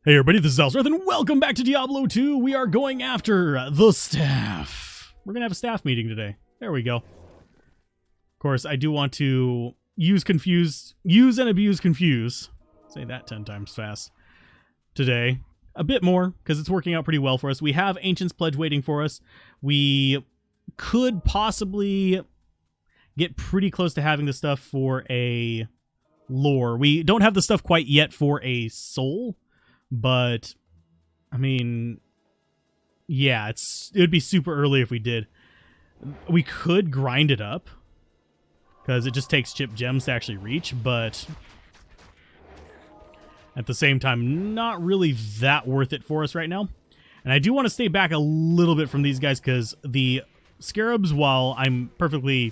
Hey everybody, this is Alsworth, and welcome back to Diablo 2. We are going after the staff. We're going to have a staff meeting today. There we go. Of course, I do want to use and abuse confuse. Say that 10 times fast. Today. A bit more, because it's working out pretty well for us. We have Ancient's Pledge waiting for us. We could possibly get pretty close to having the stuff for a lore. We don't have the stuff quite yet for a soul. But, I mean, yeah, it would be super early if we did. We could grind it up, because it just takes chip gems to actually reach, but at the same time, not really that worth it for us right now. And I do want to stay back a little bit from these guys, because the scarabs, while I'm perfectly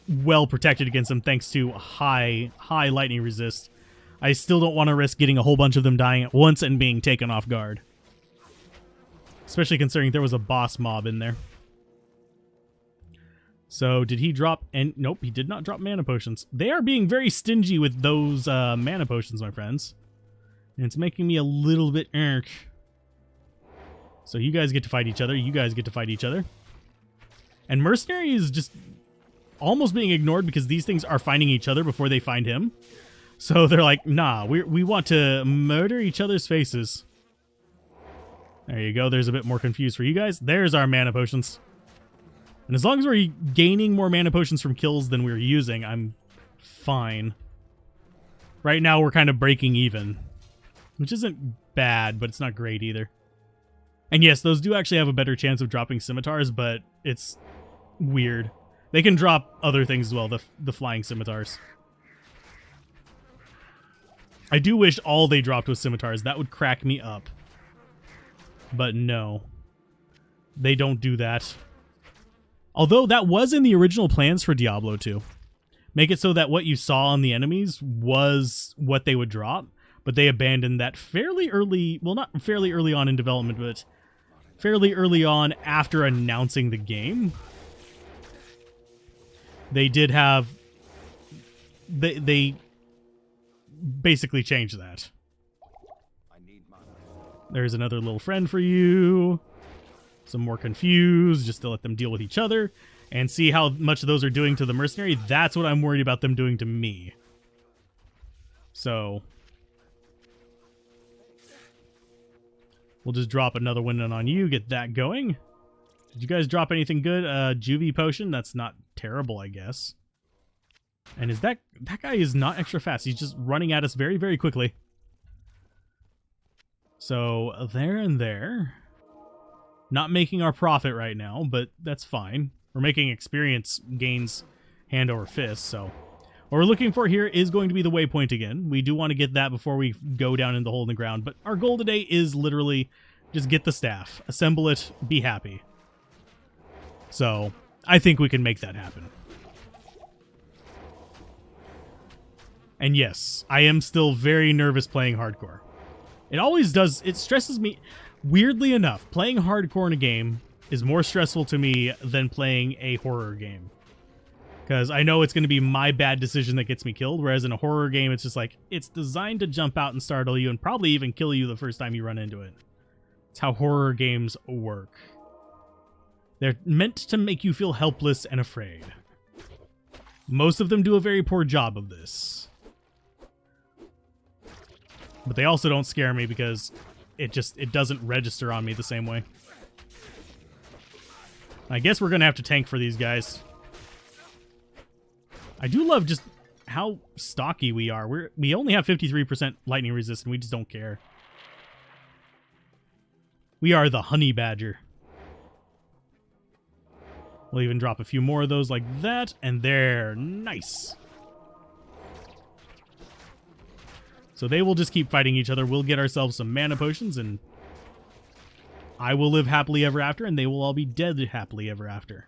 well protected against them thanks to high lightning resist, I still don't want to risk getting a whole bunch of them dying at once and being taken off guard. Especially considering there was a boss mob in there. So, did he drop... Nope, he did not drop mana potions. They are being very stingy with those mana potions, my friends. And it's making me a little bit... So you guys get to fight each other. You guys get to fight each other. And Mercenary is just almost being ignored because these things are finding each other before they find him. So they're like, nah, we want to murder each other's faces. There you go. There's a bit more confused for you guys. There's our mana potions. And as long as we're gaining more mana potions from kills than we're using, I'm fine. Right now, we're kind of breaking even. Which isn't bad, but it's not great either. And yes, those do actually have a better chance of dropping scimitars, but it's weird. They can drop other things as well, the flying scimitars. I do wish all they dropped was scimitars. That would crack me up. But no. They don't do that. Although that was in the original plans for Diablo 2. Make it so that what you saw on the enemies was what they would drop. But they abandoned that fairly early... Well, not fairly early on in development, but fairly early on after announcing the game. They did have... They basically change that. There's another little friend for you. Some more confused, just to let them deal with each other and see how much those are doing to the mercenary. That's what I'm worried about them doing to me. So we'll just drop another one on you, get that going. Did you guys drop anything good? Juvie potion, that's not terrible, I guess. And is that guy is not extra fast. He's just running at us very, very quickly. So there and there. Not making our profit right now, but that's fine. We're making experience gains hand over fist, so what we're looking for here is going to be the waypoint again. We do want to get that before we go down in the hole in the ground, but our goal today is literally just get the staff, assemble it, be happy. So I think we can make that happen. And yes, I am still very nervous playing hardcore. It always does. It stresses me. Weirdly enough, playing hardcore in a game is more stressful to me than playing a horror game. Because I know it's going to be my bad decision that gets me killed, whereas in a horror game, it's just like, it's designed to jump out and startle you and probably even kill you the first time you run into it. It's how horror games work. They're meant to make you feel helpless and afraid. Most of them do a very poor job of this. But they also don't scare me because it doesn't register on me the same way. I guess we're going to have to tank for these guys. I do love just how stocky we are. We only have 53% lightning resist and we just don't care. We are the honey badger. We'll even drop a few more of those like that, and there. Nice. So they will just keep fighting each other. We'll get ourselves some mana potions, and I will live happily ever after, and they will all be dead happily ever after.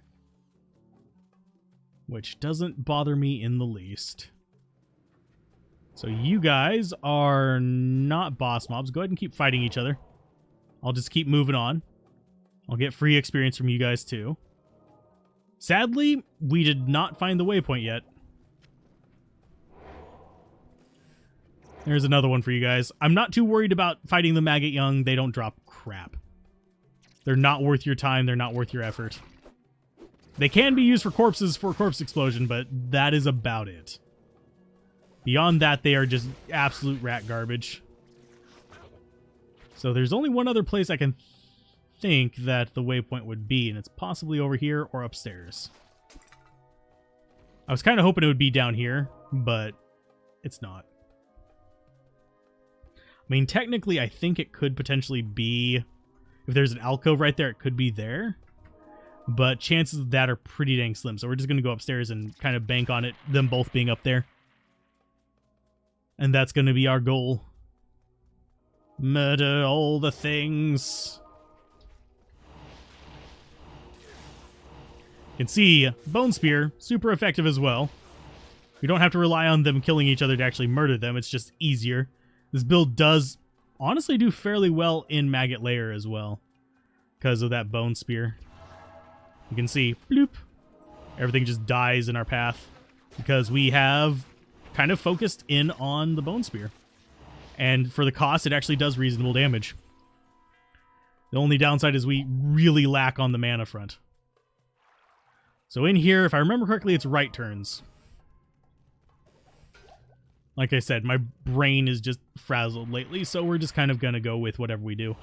Which doesn't bother me in the least. So you guys are not boss mobs. Go ahead and keep fighting each other. I'll just keep moving on. I'll get free experience from you guys too. Sadly, we did not find the waypoint yet. There's another one for you guys. I'm not too worried about fighting the maggot young. They don't drop crap. They're not worth your time. They're not worth your effort. They can be used for corpses for corpse explosion, but that is about it. Beyond that, they are just absolute rat garbage. So there's only one other place I can think that the waypoint would be, and it's possibly over here or upstairs. I was kind of hoping it would be down here, but it's not. I mean, technically, I think it could potentially be... If there's an alcove right there, it could be there. But chances of that are pretty dang slim. So we're just going to go upstairs and kind of bank on it, them both being up there. And that's going to be our goal. Murder all the things. You can see Bone Spear, super effective as well. You don't have to rely on them killing each other to actually murder them. It's just easier. This build does honestly do fairly well in Maggot Lair as well because of that Bone Spear. You can see, bloop, everything just dies in our path because we have kind of focused in on the Bone Spear. And for the cost, it actually does reasonable damage. The only downside is we really lack on the mana front. So in here, if I remember correctly, it's right turns. Like I said, my brain is just frazzled lately, so we're just kind of going to go with whatever we do.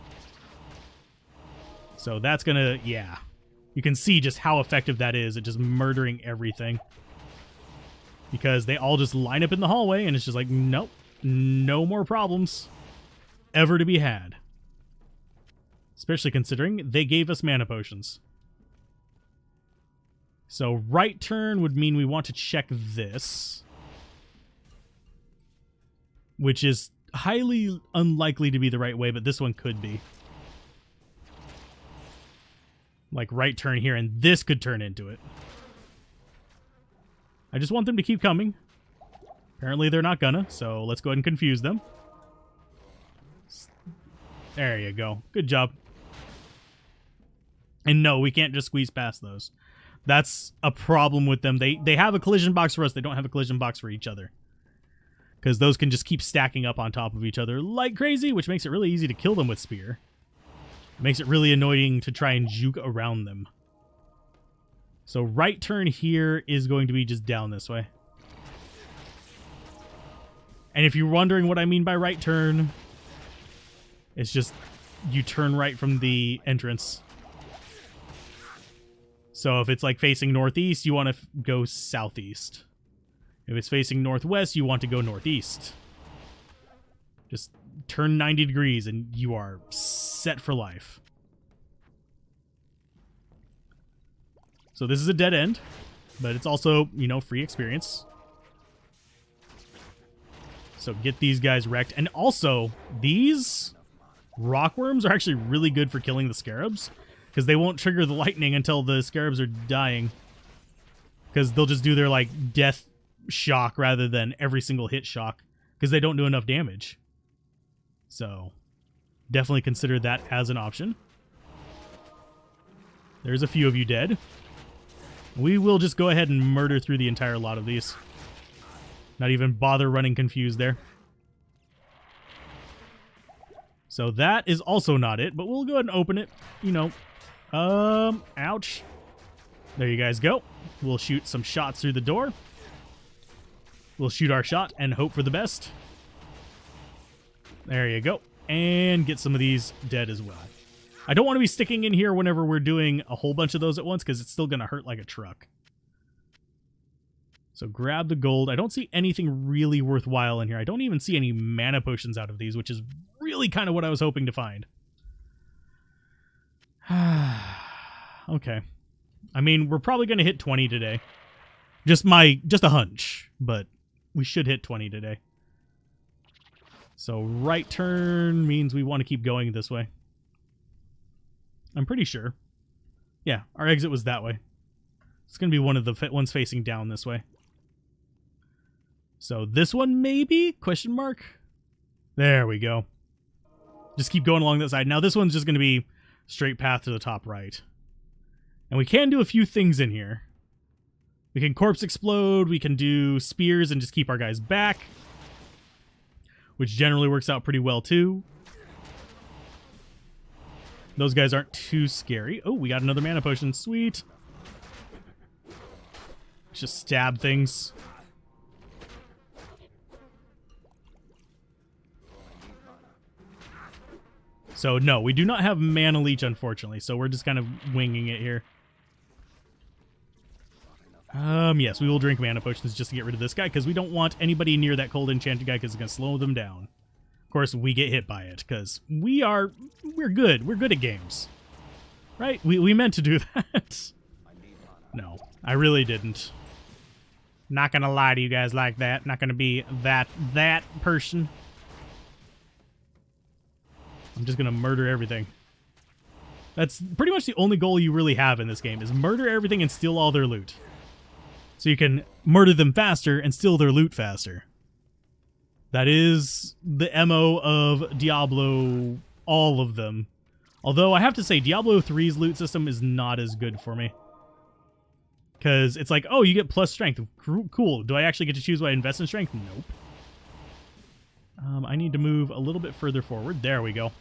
So that's going to, yeah. You can see just how effective that is at just murdering everything. Because they all just line up in the hallway, and it's just like, nope, no more problems ever to be had. Especially considering they gave us mana potions. So right turn would mean we want to check this. Which is highly unlikely to be the right way, but this one could be. Like right turn here, and this could turn into it. I just want them to keep coming. Apparently they're not gonna, so let's go ahead and confuse them. There you go. Good job. And no, we can't just squeeze past those. That's a problem with them. They have a collision box for us. They don't have a collision box for each other. Because those can just keep stacking up on top of each other like crazy, which makes it really easy to kill them with spear. It makes it really annoying to try and juke around them. So right turn here is going to be just down this way. And if you're wondering what I mean by right turn, it's just you turn right from the entrance. So if it's like facing northeast, you want to go southeast. If it's facing northwest, you want to go northeast. Just turn 90 degrees and you are set for life. So this is a dead end, but it's also, you know, free experience. So get these guys wrecked. And also, these rockworms are actually really good for killing the scarabs because they won't trigger the lightning until the scarabs are dying. Because they'll just do their, like, death shock rather than every single hit shock because they don't do enough damage. So definitely consider that as an option. There's a few of you dead. We will just go ahead and murder through the entire lot of these. Not even bother running confused there. So that is also not it, but we'll go ahead and open it. You know, ouch. There you guys go. We'll shoot some shots through the door. We'll shoot our shot and hope for the best. There you go. And get some of these dead as well. I don't want to be sticking in here whenever we're doing a whole bunch of those at once because it's still going to hurt like a truck. So grab the gold. I don't see anything really worthwhile in here. I don't even see any mana potions out of these, which is really kind of what I was hoping to find. Okay. I mean, we're probably going to hit 20 today. Just a hunch, but we should hit 20 today. So right turn means we want to keep going this way. I'm pretty sure. Yeah, our exit was that way. It's going to be one of the ones facing down this way. So this one maybe? Question mark? There we go. Just keep going along that side. Now this one's just going to be straight path to the top right. And we can do a few things in here. We can corpse explode. We can do spears and just keep our guys back. which generally works out pretty well too. Those guys aren't too scary. Oh, we got another mana potion. Sweet. Let's just stab things. So no, we do not have mana leech, unfortunately. So we're just kind of winging it here. Yes, we will drink mana potions just to get rid of this guy because we don't want anybody near that cold enchanted guy because it's going to slow them down. Of course, we get hit by it because we're good. We're good at games. Right? We meant to do that. No, I really didn't. Not going to lie to you guys like that. Not going to be that person. I'm just going to murder everything. That's pretty much the only goal you really have in this game is murder everything and steal all their loot. So you can murder them faster and steal their loot faster. That is the MO of Diablo, all of them. Although I have to say, Diablo 3's loot system is not as good for me. Because it's like, oh, you get plus strength. Cool. Do I actually get to choose what I invest in strength? Nope. I need to move a little bit further forward. There we go.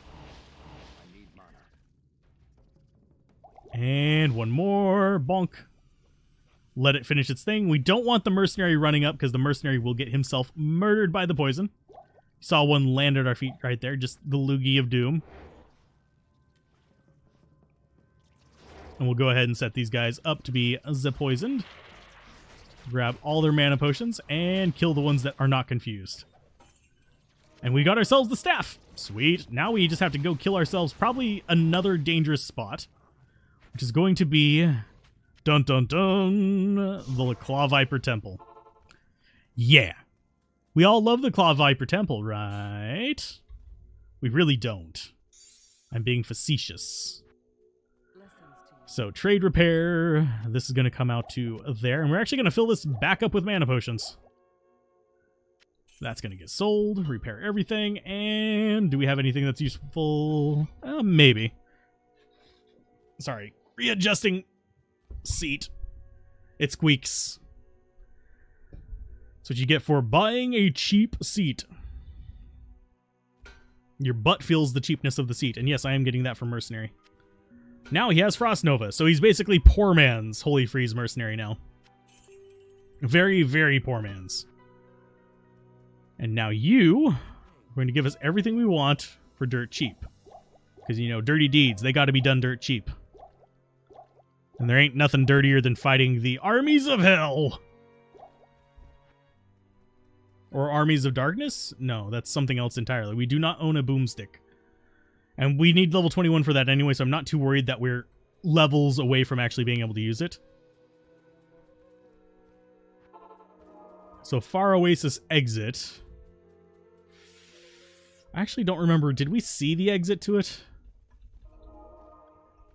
And one more. Bonk. Let it finish its thing. We don't want the mercenary running up because the mercenary will get himself murdered by the poison. Saw one land at our feet right there. Just the loogie of doom. And we'll go ahead and set these guys up to be poisoned. Grab all their mana potions and kill the ones that are not confused. And we got ourselves the staff. Sweet. Now we just have to go kill ourselves probably another dangerous spot, which is going to be, dun dun dun, the Claw Viper Temple. Yeah. We all love the Claw Viper Temple, right? We really don't. I'm being facetious. So, trade repair. This is going to come out to there. And we're actually going to fill this back up with mana potions. That's going to get sold. Repair everything. And do we have anything that's useful? Maybe. Sorry. Readjusting seat. It squeaks. That's what you get for buying a cheap seat. Your butt feels the cheapness of the seat. And yes, I am getting that from Mercenary. Now he has Frost Nova, so he's basically poor man's Holy Freeze Mercenary now. Very, very poor man's. And now you are going to give us everything we want for dirt cheap. Because, you know, dirty deeds, they got to be done dirt cheap. And there ain't nothing dirtier than fighting the armies of hell. Or armies of darkness? No, that's something else entirely. We do not own a boomstick. And we need level 21 for that anyway, so I'm not too worried that we're levels away from actually being able to use it. So, Far Oasis exit. I actually don't remember. Did we see the exit to it?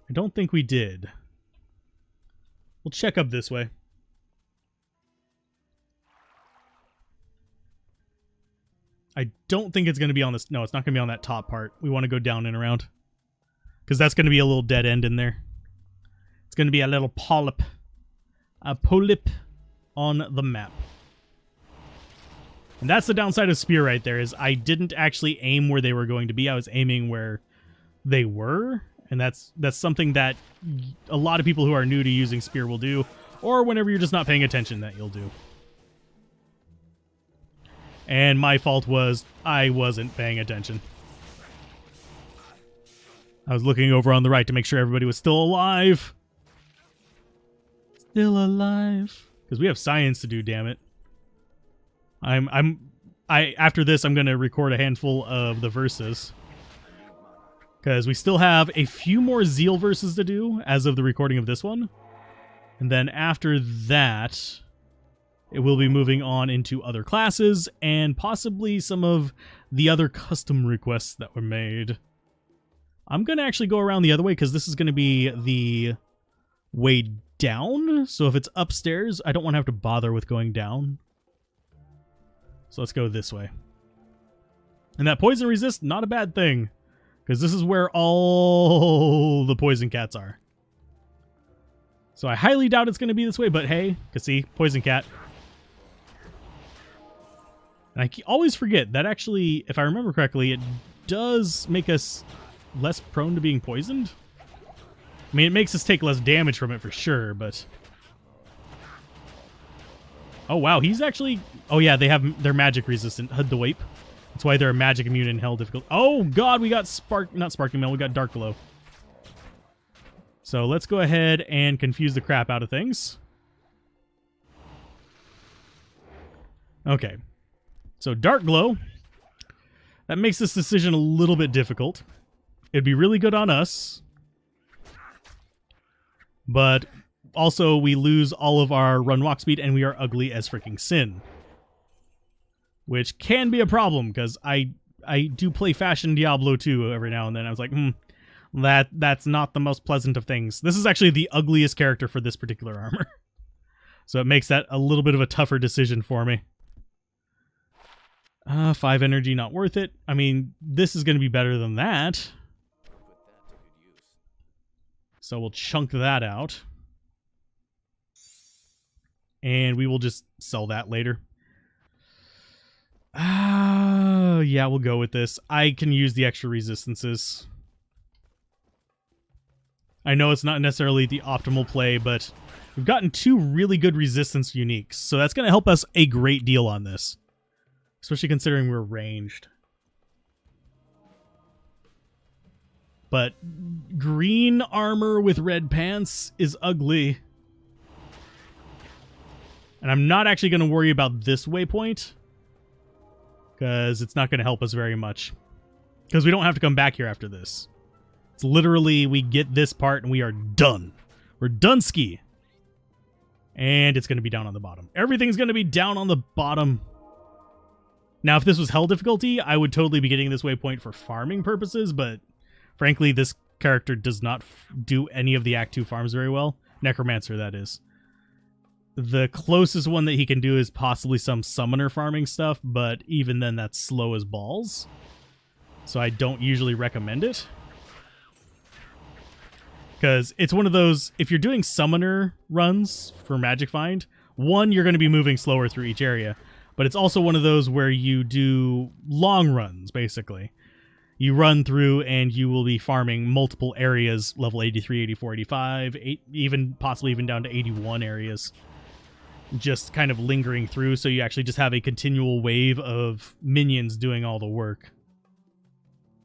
I don't think we did. We'll check up this way. I don't think it's going to be on this. No, it's not going to be on that top part. We want to go down and around. Because that's going to be a little dead end in there. It's going to be a little polyp. A polyp on the map. And that's the downside of Spear right there, is I didn't actually aim where they were going to be. I was aiming where they were. And that's something that a lot of people who are new to using Spear will do. Or whenever you're just not paying attention that you'll do. And my fault was I wasn't paying attention. I was looking over on the right to make sure everybody was still alive. Still alive. Because we have science to do, damn it. After this, I'm going to record a handful of the verses. Because we still have a few more Zeal verses to do as of the recording of this one. And then after that, it will be moving on into other classes and possibly some of the other custom requests that were made. I'm going to actually go around the other way because this is going to be the way down. So if it's upstairs, I don't want to have to bother with going down. So let's go this way. And that poison resist, not a bad thing. Because this is where all the poison cats are. So I highly doubt it's going to be this way, but hey, can see, poison cat. And I always forget that actually, if I remember correctly, it does make us less prone to being poisoned. I mean, it makes us take less damage from it for sure, but... Oh, wow, he's actually... Oh, yeah, they have their magic resistant. HUD the Wape. That's why they're magic immune in hell difficult. Oh, God, we got not Sparking Mail, we got Dark Glow. So let's go ahead and confuse the crap out of things. Okay. So Dark Glow. That makes this decision a little bit difficult. It'd be really good on us. But also we lose all of our run walk speed and we are ugly as freaking sin. Which can be a problem because I do play Fashion Diablo 2 every now and then. I was like, that's not the most pleasant of things. This is actually the ugliest character for this particular armor. So it makes that a little bit of a tougher decision for me. 5 energy, not worth it. I mean, this is going to be better than that. So we'll chunk that out. And we will just sell that later. Yeah, we'll go with this. I can use the extra resistances. I know it's not necessarily the optimal play, but we've gotten 2 really good resistance uniques. So that's going to help us a great deal on this. Especially considering we're ranged. But green armor with red pants is ugly. And I'm not actually going to worry about this waypoint. Because it's not going to help us very much. Because we don't have to come back here after this. It's literally, we get this part and we are done. We're done ski. And it's going to be down on the bottom. Everything's going to be down on the bottom. Now, if this was hell difficulty, I would totally be getting this waypoint for farming purposes, but frankly, this character does not do any of the Act 2 farms very well. Necromancer, that is. The closest one that he can do is possibly some summoner farming stuff, but even then, that's slow as balls. So I don't usually recommend it. Because it's one of those, if you're doing summoner runs for Magic Find, one, you're going to be moving slower through each area. But it's also one of those where you do long runs, basically. You run through and you will be farming multiple areas, level 83, 84, 85, possibly even down to 81 areas. Just kind of lingering through, so you actually just have a continual wave of minions doing all the work.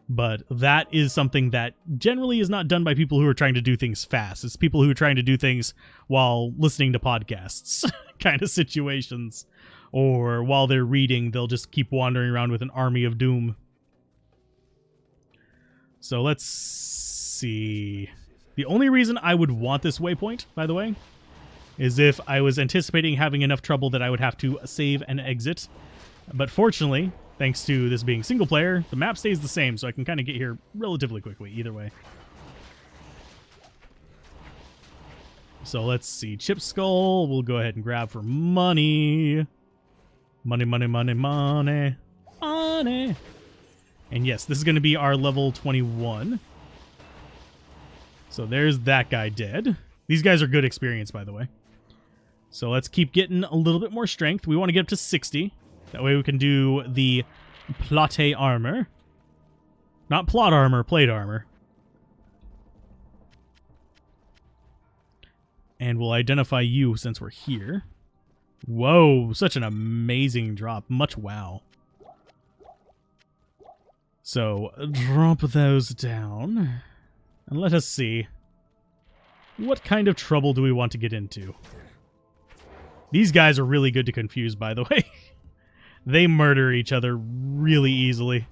But that is something that generally is not done by people who are trying to do things fast. It's people who are trying to do things while listening to podcasts kind of situations. Or while they're reading, they'll just keep wandering around with an army of doom. So let's see. The only reason I would want this waypoint, by the way, is if I was anticipating having enough trouble that I would have to save and exit. But fortunately, thanks to this being single player, the map stays the same, so I can kind of get here relatively quickly either way. So let's see. Chip Skull, we'll go ahead and grab for money. Money, money, money, money, money. And yes, this is going to be our level 21. So there's that guy dead. These guys are good experience, by the way. So let's keep getting a little bit more strength. We want to get up to 60. That way we can do the plate armor. Not plot armor, plate armor. And we'll identify you since we're here. Whoa, such an amazing drop. Much wow. So, drop those down. And let us see. What kind of trouble do we want to get into? These guys are really good to confuse, by the way. They murder each other really easily.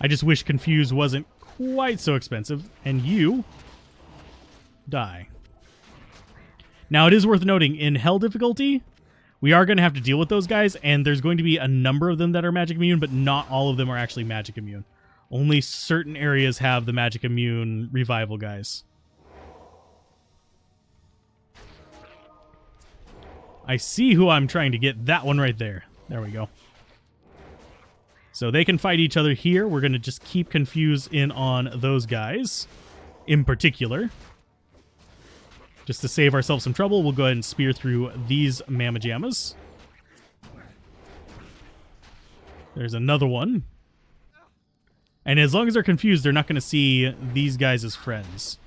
I just wish confuse wasn't quite so expensive. And you die. Now, it is worth noting, in hell difficulty, we are going to have to deal with those guys, and there's going to be a number of them that are magic immune, but not all of them are actually magic immune. Only certain areas have the magic immune revival guys. I see who I'm trying to get. That one right there. There we go. So they can fight each other here. We're going to just keep confuse in on those guys in particular. Just to save ourselves some trouble, we'll go ahead and spear through these mamma jammas. There's another one. And as long as they're confused, they're not going to see these guys as friends.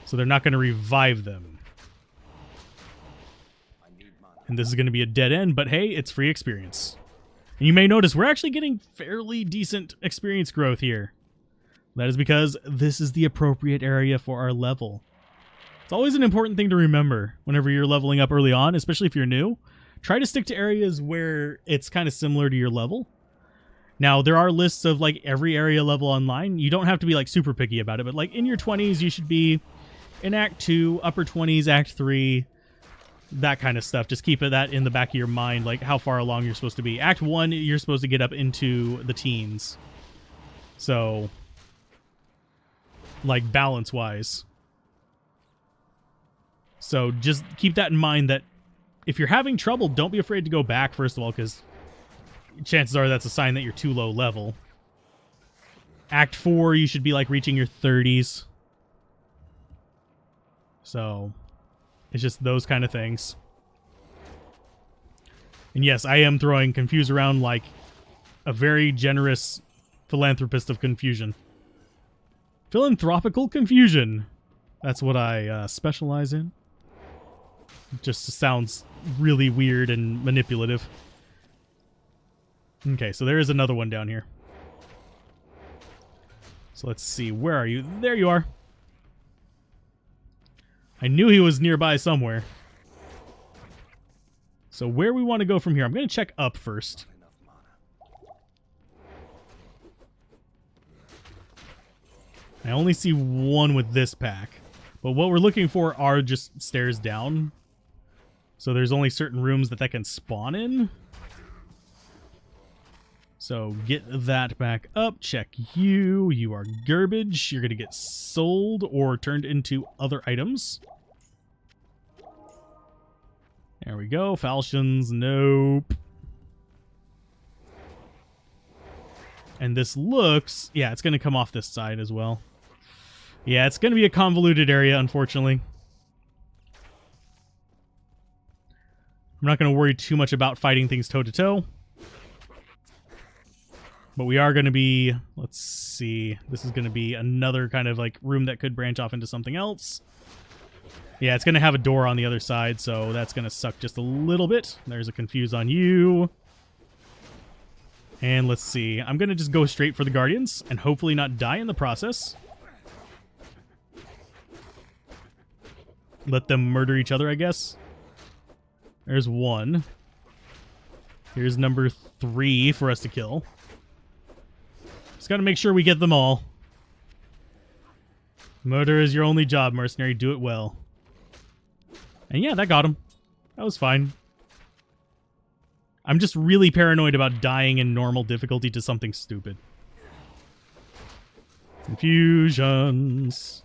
So they're not going to revive them. And this is going to be a dead end, but hey, it's free experience. And you may notice we're actually getting fairly decent experience growth here. That is because this is the appropriate area for our level. It's always an important thing to remember whenever you're leveling up early on, especially if you're new. Try to stick to areas where it's kind of similar to your level. Now, there are lists of like every area level online. You don't have to be like super picky about it, but like in your 20s, you should be in Act 2, upper 20s, Act 3, that kind of stuff. Just keep that in the back of your mind, like how far along you're supposed to be. Act 1, you're supposed to get up into the teens. So, like balance-wise. So just keep that in mind that if you're having trouble, don't be afraid to go back, first of all, because chances are that's a sign that you're too low level. Act 4, you should be like reaching your 30s. So it's just those kind of things. And yes, I am throwing Confuse around like a very generous philanthropist of confusion. Philanthropical confusion. That's what I specialize in. It just sounds really weird and manipulative. Okay, so there is another one down here. So let's see. Where are you? There you are. I knew he was nearby somewhere. So where we want to go from here? I'm going to check up first. I only see one with this pack. But what we're looking for are just stairs down. So there's only certain rooms that can spawn in. So get that back up. Check you. You are garbage. You're going to get sold or turned into other items. There we go. Falchions. Nope. And this looks... yeah, it's going to come off this side as well. Yeah, it's going to be a convoluted area, unfortunately. I'm not going to worry too much about fighting things toe-to-toe. But we are going to be... let's see. This is going to be another kind of like room that could branch off into something else. Yeah, it's going to have a door on the other side, so that's going to suck just a little bit. There's a Confuse on you. And let's see. I'm going to just go straight for the Guardians and hopefully not die in the process. Let them murder each other, I guess. There's one. Here's number 3 for us to kill. Just got to make sure we get them all. Murder is your only job, mercenary. Do it well. And yeah, that got him. That was fine. I'm just really paranoid about dying in normal difficulty to something stupid. Confusions.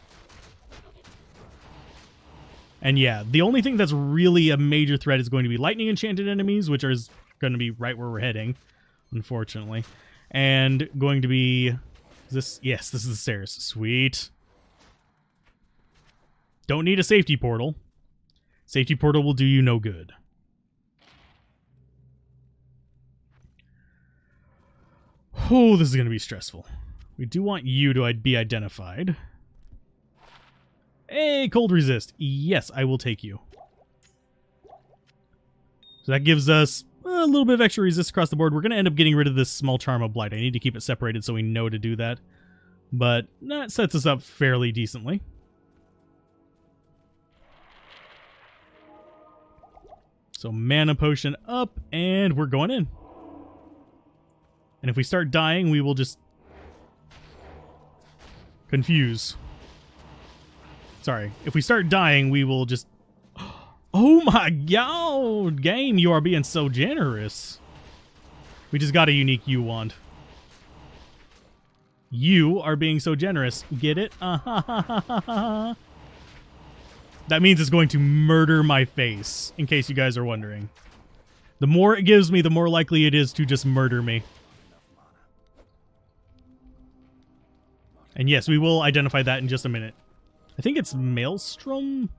And yeah, the only thing that's really a major threat is going to be lightning enchanted enemies, which is going to be right where we're heading, unfortunately. And going to be... is this? Yes, this is the stairs. Sweet. Don't need a safety portal. Safety portal will do you no good. Oh, this is going to be stressful. We do want you to be identified. Hey, cold resist. Yes, I will take you. So that gives us a little bit of extra resist across the board. We're going to end up getting rid of this small charm of blight. I need to keep it separated so we know to do that. But that sets us up fairly decently. So mana potion up, and we're going in. And if we start dying, we will just confuse. Sorry. If we start dying, we will just... oh my god! Game, you are being so generous. We just got a unique U wand. You are being so generous. Get it? That means it's going to murder my face, in case you guys are wondering. The more it gives me, the more likely it is to just murder me. And yes, we will identify that in just a minute. I think it's Maelstrom.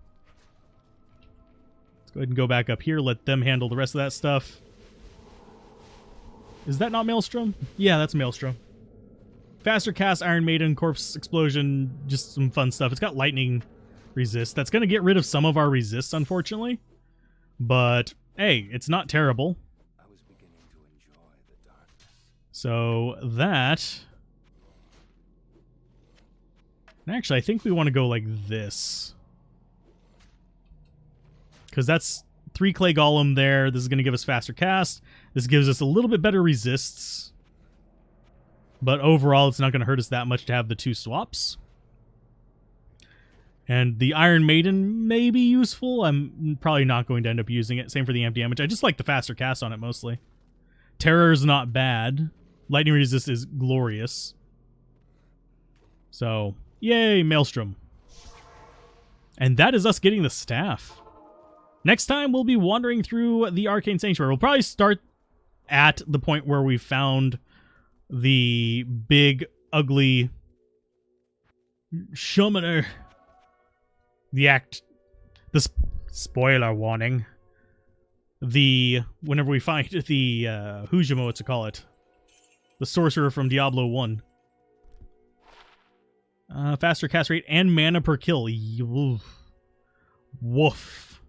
Let's go ahead and go back up here. Let them handle the rest of that stuff. Is that not Maelstrom? Yeah, that's Maelstrom. Faster cast, Iron Maiden, Corpse Explosion, just some fun stuff. It's got lightning resist. That's going to get rid of some of our resists, unfortunately. But, hey, it's not terrible. I was beginning to enjoy the darkness. So, that... Actually, I think we want to go like this. Because that's 3 Clay Golem there. This is going to give us faster cast. This gives us a little bit better resists. But overall, it's not going to hurt us that much to have the 2 swaps. And the Iron Maiden may be useful. I'm probably not going to end up using it. Same for the amp damage. I just like the faster cast on it mostly. Terror is not bad. Lightning resist is glorious. So, yay, Maelstrom. And that is us getting the staff. Next time, we'll be wandering through the Arcane Sanctuary. We'll probably start at the point where we found the big, ugly summoner. The spoiler warning. Whenever we find the, Hujimo, what's it call it? The sorcerer from Diablo 1. Faster cast rate and mana per kill. Woof.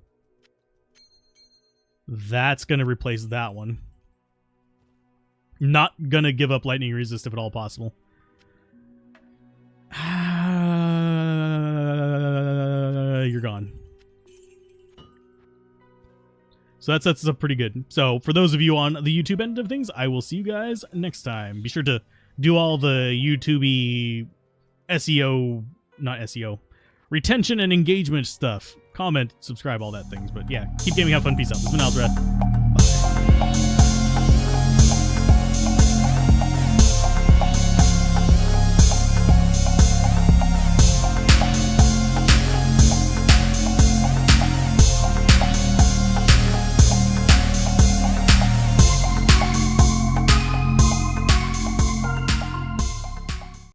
That's going to replace that one. Not going to give up lightning resist if at all possible. You're gone. So that sets us up pretty good. So for those of you on the YouTube end of things, I will see you guys next time. Be sure to do all the YouTube-y SEO, not SEO, retention and engagement stuff. Comment, subscribe, all that things. But yeah, keep gaming, have fun, peace out. This has been Alzrath.